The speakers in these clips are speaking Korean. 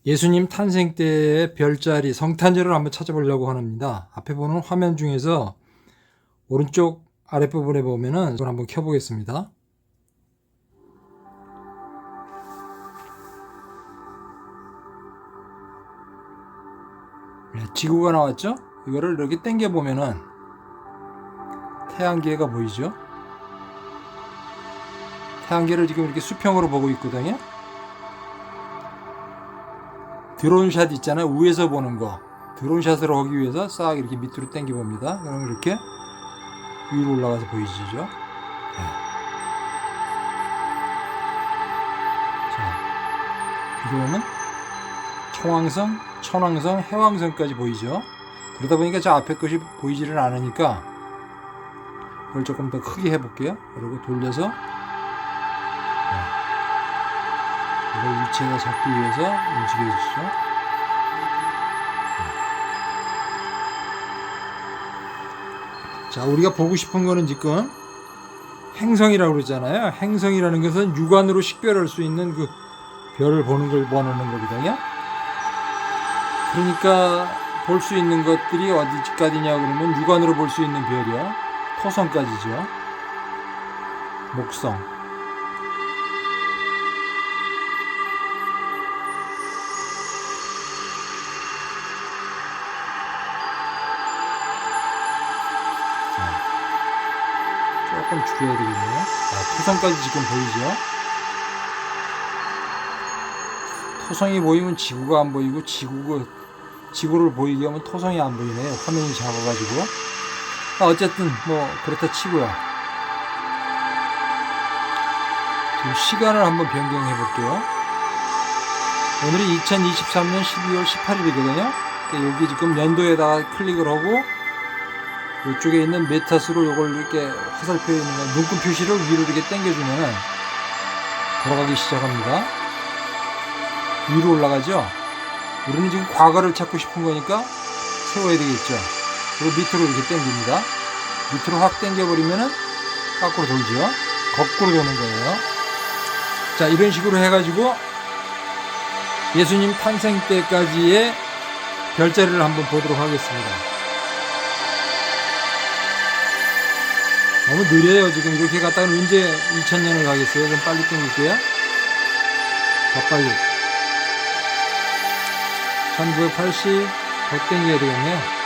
예수님 탄생 때의 별자리 성탄절을 한번 찾아보려고 합니다. 앞에 보는 화면 중에서 오른쪽 아랫부분에 보면은 이걸 한번 켜보겠습니다. 네, 지구가 나왔죠? 이거를 이렇게 당겨 보면은 태양계가 보이죠? 태양계를 지금 이렇게 수평으로 보고 있거든요. 드론샷 있잖아요. 위에서 보는 거. 드론샷을 하기 위해서 싹 이렇게 밑으로 당겨 봅니다. 그러면 이렇게 위로 올라가서 보이시죠? 네. 자, 비교하면 청왕성, 천왕성, 해왕성까지 보이죠? 그러다 보니까 저 앞에 것이 보이지를 않으니까 이걸 조금 더 크게 해볼게요. 그리고 돌려서 이걸 위치에다 잡기 위해서 움직여주시죠. 자, 우리가 보고 싶은 거는 지금 행성이라고 그러잖아요. 행성이라는 것은 육안으로 식별할 수 있는 그 별을 보는 걸 원하는 거거든요. 그러니까 볼 수 있는 것들이 어디까지냐 그러면 육안으로 볼 수 있는 별이요. 토성까지죠. 목성. 조금 줄여야 되겠네요. 토성까지 지금 보이죠? 토성이 보이면 지구가 안 보이고 지구를 보이게 하면 토성이 안 보이네요. 화면이 작아가지고. 어쨌든 뭐 그렇다 치고요. 지금 시간을 한번 변경해 볼게요. 오늘이 2023년 12월 18일이거든요. 여기 지금 연도에다가 클릭을 하고 이쪽에 있는 메타스로 이걸 이렇게 화살표에 있는 눈금 표시를 위로 이렇게 당겨주면 돌아가기 시작합니다. 위로 올라가죠. 우리는 지금 과거를 찾고 싶은 거니까 세워야 되겠죠. 그리고 밑으로 이렇게 당깁니다. 밑으로 확 당겨버리면은 거꾸로 돌죠. 거꾸로 도는 거예요. 자, 이런 식으로 해가지고 예수님 탄생 때까지의 별자리를 한번 보도록 하겠습니다. 너무 느려요. 지금 이렇게 갔다가 언제 2000년을 가겠어요? 좀 빨리 당길게요. 더 빨리. 1980 더 당겨야 되겠네요.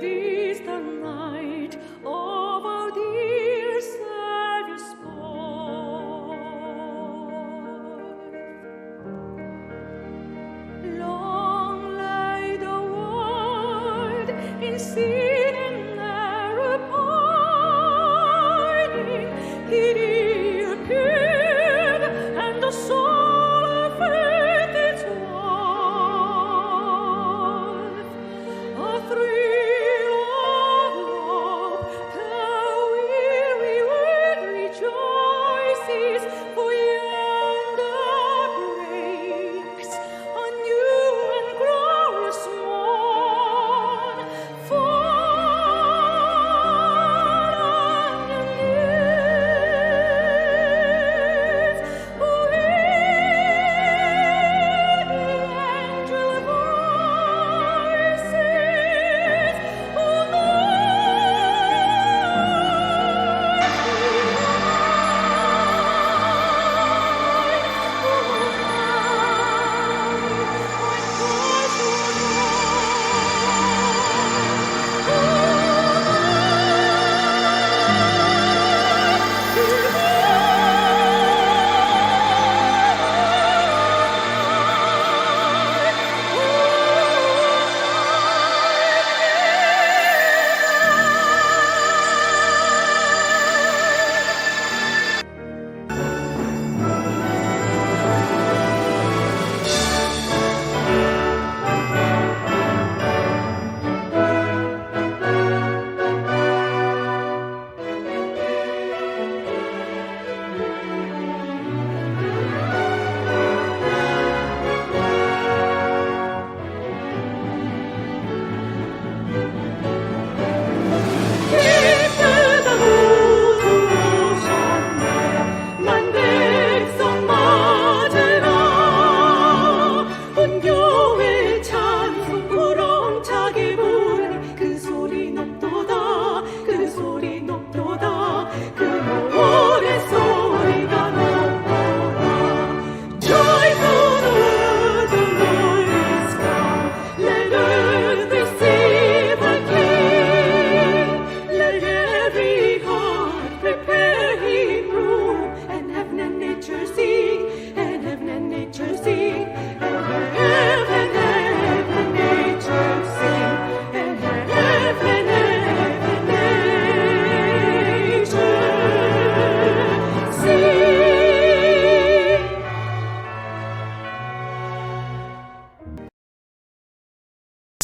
It is the night of our dear Savior's birth. Long lay the world in sin and error pining. He appeared, and the soul of faith its life. A thrill of love, the weary world rejoices, for yonder breaks a new and glorious morn. Fall on your knees, hear the angel voices, O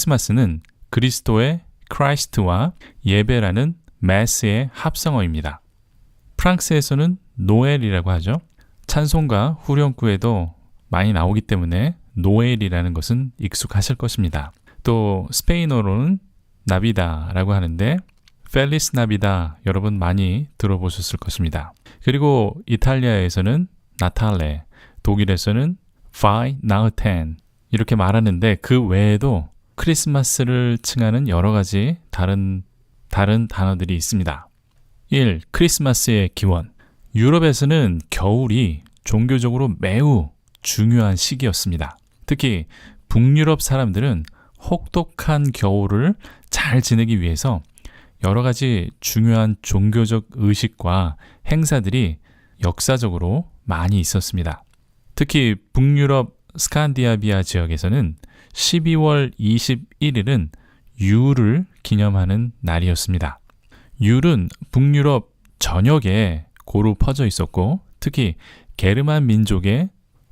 크리스마스는 그리스도의 크라이스트와 예배라는 매스의 합성어입니다. 프랑스에서는 노엘이라고 하죠. 찬송가 후렴구에도 많이 나오기 때문에 노엘이라는 것은 익숙하실 것입니다. 또 스페인어로는 나비다라고 하는데 펠리스 나비다 여러분 많이 들어보셨을 것입니다. 그리고 이탈리아에서는 나탈레, 독일에서는 파이 나우텐 이렇게 말하는데 그 외에도 크리스마스를 칭하는 여러 가지 다른 단어들이 있습니다. 1. 크리스마스의 기원. 유럽에서는 겨울이 종교적으로 매우 중요한 시기였습니다. 특히 북유럽 사람들은 혹독한 겨울을 잘 지내기 위해서 여러 가지 중요한 종교적 의식과 행사들이 역사적으로 많이 있었습니다. 특히 북유럽 스칸디나비아 지역에서는 12월 21일은 율을 기념하는 날이었습니다. 율은 북유럽 전역에 고루 퍼져 있었고 특히 게르만 민족의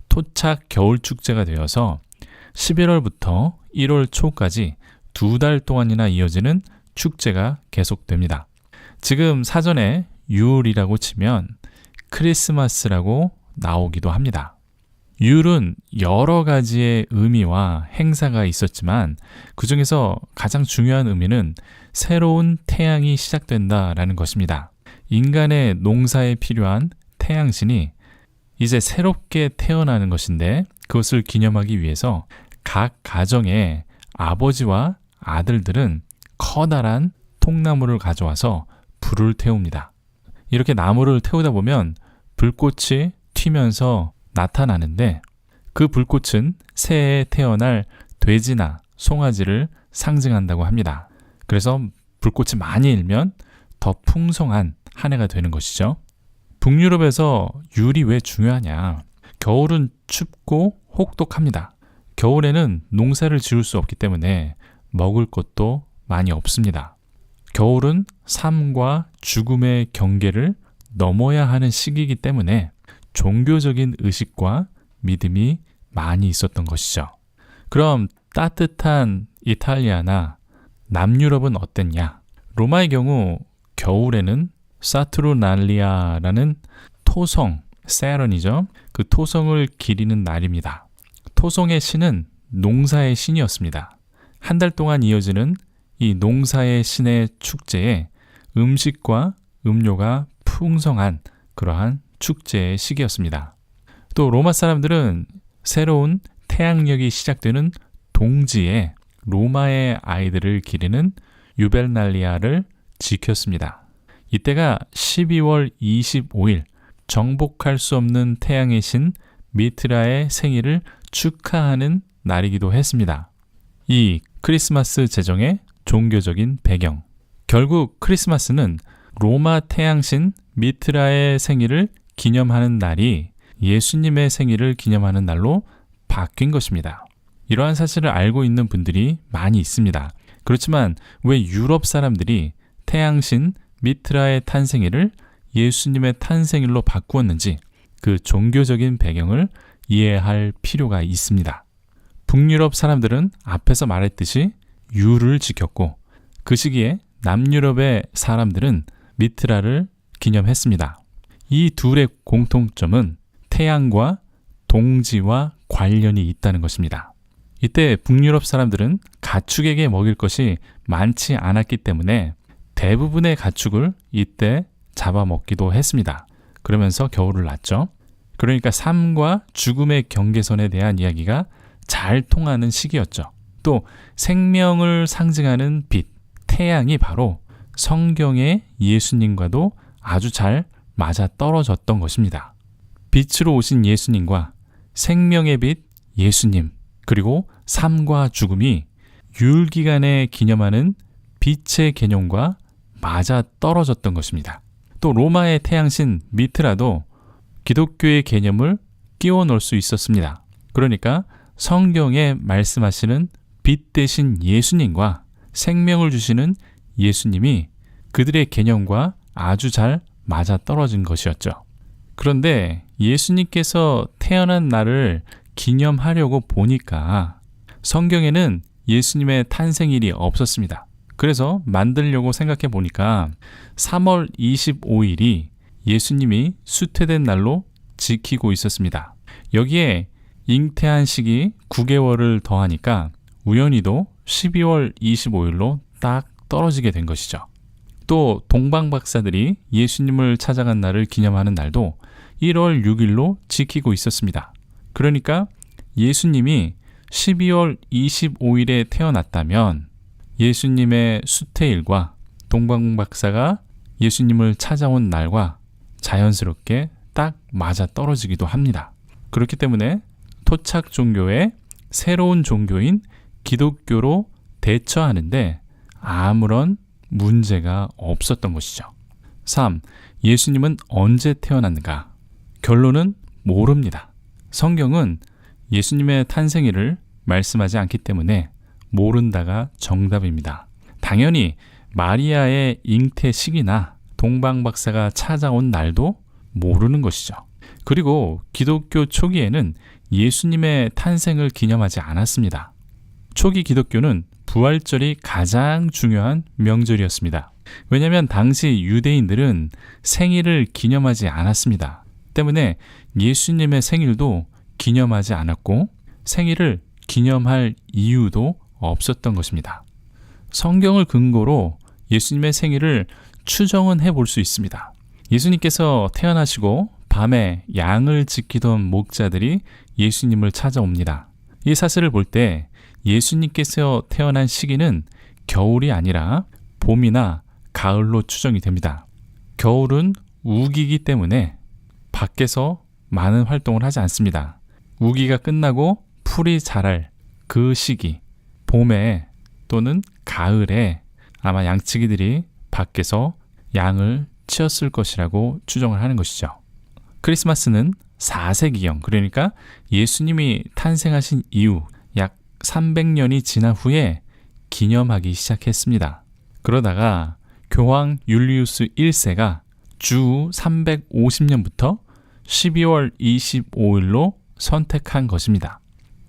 토착 겨울 축제가 되어서 11월부터 1월 초까지 2달 동안이나 이어지는 축제가 계속됩니다. 지금 사전에 율이라고 치면 크리스마스라고 나오기도 합니다. 율은 여러 가지의 의미와 행사가 있었지만 그 중에서 가장 중요한 의미는 새로운 태양이 시작된다라는 것입니다. 인간의 농사에 필요한 태양신이 이제 새롭게 태어나는 것인데 그것을 기념하기 위해서 각 가정의 아버지와 아들들은 커다란 통나무를 가져와서 불을 태웁니다. 이렇게 나무를 태우다 보면 불꽃이 튀면서 나타나는데 그 불꽃은 새해에 태어날 돼지나 송아지를 상징한다고 합니다. 그래서 불꽃이 많이 일면 더 풍성한 한 해가 되는 것이죠. 북유럽에서 율이 왜 중요하냐? 겨울은 춥고 혹독합니다. 겨울에는 농사를 지을 수 없기 때문에 먹을 것도 많이 없습니다. 겨울은 삶과 죽음의 경계를 넘어야 하는 시기이기 때문에 종교적인 의식과 믿음이 많이 있었던 것이죠. 그럼 따뜻한 이탈리아나 남유럽은 어땠냐? 로마의 경우 겨울에는 사투르날리아라는 토성, 세런이죠. 그 토성을 기리는 날입니다. 토성의 신은 농사의 신이었습니다. 한 달 동안 이어지는 이 농사의 신의 축제에 음식과 음료가 풍성한 그러한 축제의 시기였습니다. 또 로마 사람들은 새로운 태양력이 시작되는 동지에 로마의 아이들을 기리는 유벨날리아를 지켰습니다. 이때가 12월 25일 정복할 수 없는 태양의 신 미트라의 생일을 축하하는 날이기도 했습니다. 이 크리스마스 제정의 종교적인 배경. 결국 크리스마스는 로마 태양신 미트라의 생일을 기념하는 날이 예수님의 생일을 기념하는 날로 바뀐 것입니다. 이러한 사실을 알고 있는 분들이 많이 있습니다. 그렇지만 왜 유럽 사람들이 태양신 미트라의 탄생일을 예수님의 탄생일로 바꾸었는지 그 종교적인 배경을 이해할 필요가 있습니다. 북유럽 사람들은 앞에서 말했듯이 율을 지켰고 그 시기에 남유럽의 사람들은 미트라를 기념했습니다. 이 둘의 공통점은 태양과 동지와 관련이 있다는 것입니다. 이때 북유럽 사람들은 가축에게 먹일 것이 많지 않았기 때문에 대부분의 가축을 이때 잡아먹기도 했습니다. 그러면서 겨울을 났죠. 그러니까 삶과 죽음의 경계선에 대한 이야기가 잘 통하는 시기였죠. 또 생명을 상징하는 빛, 태양이 바로 성경의 예수님과도 아주 잘 맞아 떨어졌던 것입니다. 빛으로 오신 예수님과 생명의 빛 예수님, 그리고 삶과 죽음이 율기간에 기념하는 빛의 개념과 맞아 떨어졌던 것입니다. 또 로마의 태양신 미트라도 기독교의 개념을 끼워 넣을 수 있었습니다. 그러니까 성경에 말씀하시는 빛 대신 예수님과 생명을 주시는 예수님이 그들의 개념과 아주 잘 맞아 떨어진 것이었죠. 그런데 예수님께서 태어난 날을 기념하려고 보니까 성경에는 예수님의 탄생일이 없었습니다. 그래서 만들려고 생각해 보니까 3월 25일이 예수님이 수태된 날로 지키고 있었습니다. 여기에 잉태한 시기 9개월을 더하니까 우연히도 12월 25일로 딱 떨어지게 된 것이죠. 또 동방박사들이 예수님을 찾아간 날을 기념하는 날도 1월 6일로 지키고 있었습니다. 그러니까 예수님이 12월 25일에 태어났다면 예수님의 수태일과 동방박사가 예수님을 찾아온 날과 자연스럽게 딱 맞아 떨어지기도 합니다. 그렇기 때문에 토착 종교의 새로운 종교인 기독교로 대처하는데 아무런 문제가 없었던 것이죠. 3. 예수님은 언제 태어났는가? 결론은 모릅니다. 성경은 예수님의 탄생일을 말씀하지 않기 때문에 모른다가 정답입니다. 당연히 마리아의 잉태 시기나 동방박사가 찾아온 날도 모르는 것이죠. 그리고 기독교 초기에는 예수님의 탄생을 기념하지 않았습니다. 초기 기독교는 부활절이 가장 중요한 명절이었습니다. 왜냐하면 당시 유대인들은 생일을 기념하지 않았습니다. 때문에 예수님의 생일도 기념하지 않았고 생일을 기념할 이유도 없었던 것입니다. 성경을 근거로 예수님의 생일을 추정은 해볼 수 있습니다. 예수님께서 태어나시고 밤에 양을 지키던 목자들이 예수님을 찾아옵니다. 이 사실을 볼 때 예수님께서 태어난 시기는 겨울이 아니라 봄이나 가을로 추정이 됩니다. 겨울은 우기기 때문에 밖에서 많은 활동을 하지 않습니다. 우기가 끝나고 풀이 자랄 그 시기, 봄에 또는 가을에 아마 양치기들이 밖에서 양을 치었을 것이라고 추정을 하는 것이죠. 크리스마스는 4세기경, 그러니까 예수님이 탄생하신 이후 약 300년이 지난 후에 기념하기 시작했습니다. 그러다가 교황 율리우스 1세가 주 350년부터 12월 25일로 선택한 것입니다.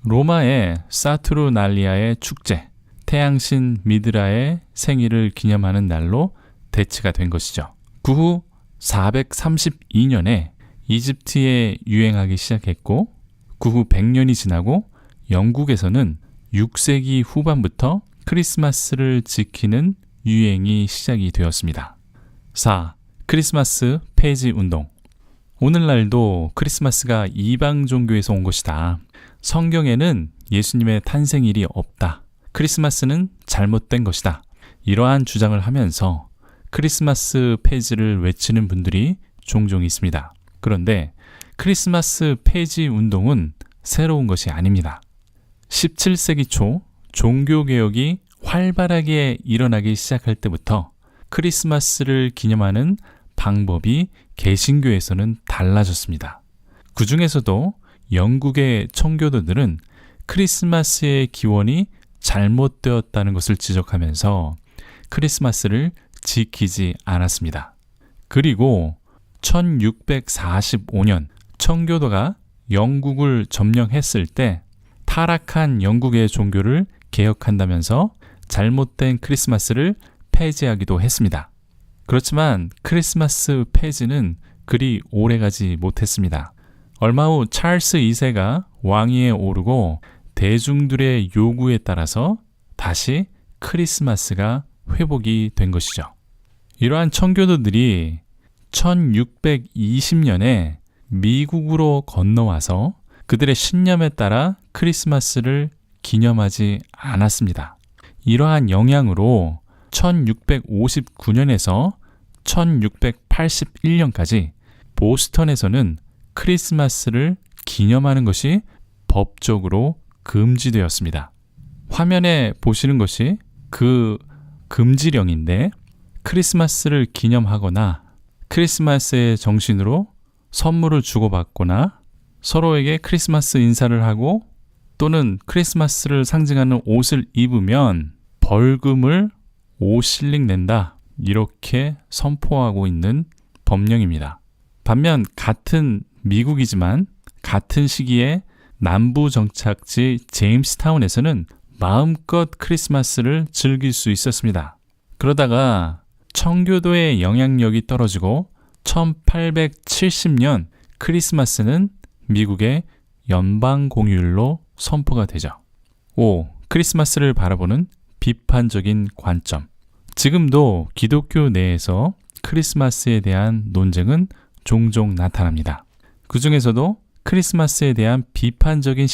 로마의 사투르날리아의 축제, 태양신 미드라의 생일을 기념하는 날로 대치가 된 것이죠. 그 후 432년에 이집트에 유행하기 시작했고, 그 후 100년이 지나고 영국에서는 6세기 후반부터 크리스마스를 지키는 유행이 시작이 되었습니다. 4. 크리스마스 폐지 운동. 오늘날도 크리스마스가 이방 종교에서 온 것이다. 성경에는 예수님의 탄생일이 없다. 크리스마스는 잘못된 것이다. 이러한 주장을 하면서 크리스마스 폐지를 외치는 분들이 종종 있습니다. 그런데 크리스마스 폐지 운동은 새로운 것이 아닙니다. 17세기 초 종교개혁이 활발하게 일어나기 시작할 때부터 크리스마스를 기념하는 방법이 개신교에서는 달라졌습니다. 그 중에서도 영국의 청교도들은 크리스마스의 기원이 잘못되었다는 것을 지적하면서 크리스마스를 지키지 않았습니다. 그리고 1645년 청교도가 영국을 점령했을 때 타락한 영국의 종교를 개혁한다면서 잘못된 크리스마스를 폐지하기도 했습니다. 그렇지만 크리스마스 폐지는 그리 오래가지 못했습니다. 얼마 후 찰스 2세가 왕위에 오르고 대중들의 요구에 따라서 다시 크리스마스가 회복이 된 것이죠. 이러한 청교도들이 1620년에 미국으로 건너와서 그들의 신념에 따라 크리스마스를 기념하지 않았습니다. 이러한 영향으로 1659년에서 1681년까지 보스턴에서는 크리스마스를 기념하는 것이 법적으로 금지되었습니다. 화면에 보시는 것이 그 금지령인데, 크리스마스를 기념하거나 크리스마스의 정신으로 선물을 주고받거나 서로에게 크리스마스 인사를 하고 또는 크리스마스를 상징하는 옷을 입으면 벌금을 5실링 낸다, 이렇게 선포하고 있는 법령입니다. 반면 같은 미국이지만 같은 시기에 남부 정착지 제임스타운에서는 마음껏 크리스마스를 즐길 수 있었습니다. 그러다가 청교도의 영향력이 떨어지고 1870년 크리스마스는 미국의 연방 공휴일로 선포가 되죠. 5. 크리스마스를 바라보는 비판적인 관점. 지금도 기독교 내에서 크리스마스에 대한 논쟁은 종종 나타납니다. 그 중에서도 크리스마스에 대한 비판적인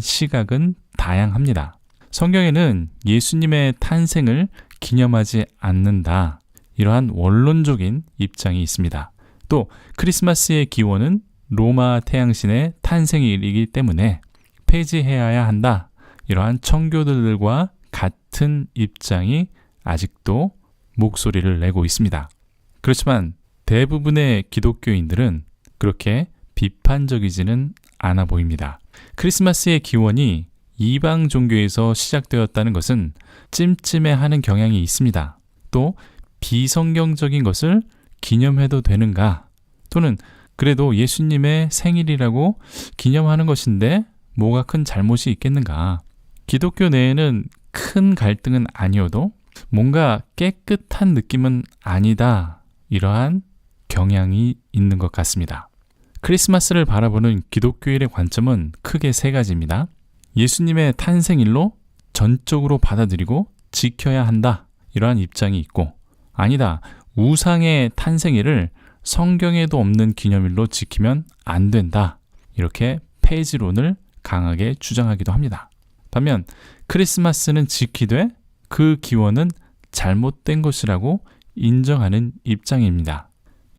시각은 다양합니다. 성경에는 예수님의 탄생을 기념하지 않는다, 이러한 원론적인 입장이 있습니다. 또 크리스마스의 기원은 로마 태양신의 탄생일이기 때문에 폐지해야 한다, 이러한 청교도들과 같은 입장이 아직도 목소리를 내고 있습니다. 그렇지만 대부분의 기독교인들은 그렇게 비판적이지는 않아 보입니다. 크리스마스의 기원이 이방 종교에서 시작되었다는 것은 찜찜해하는 경향이 있습니다. 또 비성경적인 것을 기념해도 되는가? 또는 그래도 예수님의 생일이라고 기념하는 것인데 뭐가 큰 잘못이 있겠는가? 기독교 내에는 큰 갈등은 아니어도 뭔가 깨끗한 느낌은 아니다, 이러한 경향이 있는 것 같습니다. 크리스마스를 바라보는 기독교인의 관점은 크게 세 가지입니다. 예수님의 탄생일로 전적으로 받아들이고 지켜야 한다, 이러한 입장이 있고, 아니다, 우상의 탄생일을 성경에도 없는 기념일로 지키면 안 된다, 이렇게 폐지론을 강하게 주장하기도 합니다. 반면 크리스마스는 지키되 그 기원은 잘못된 것이라고 인정하는 입장입니다.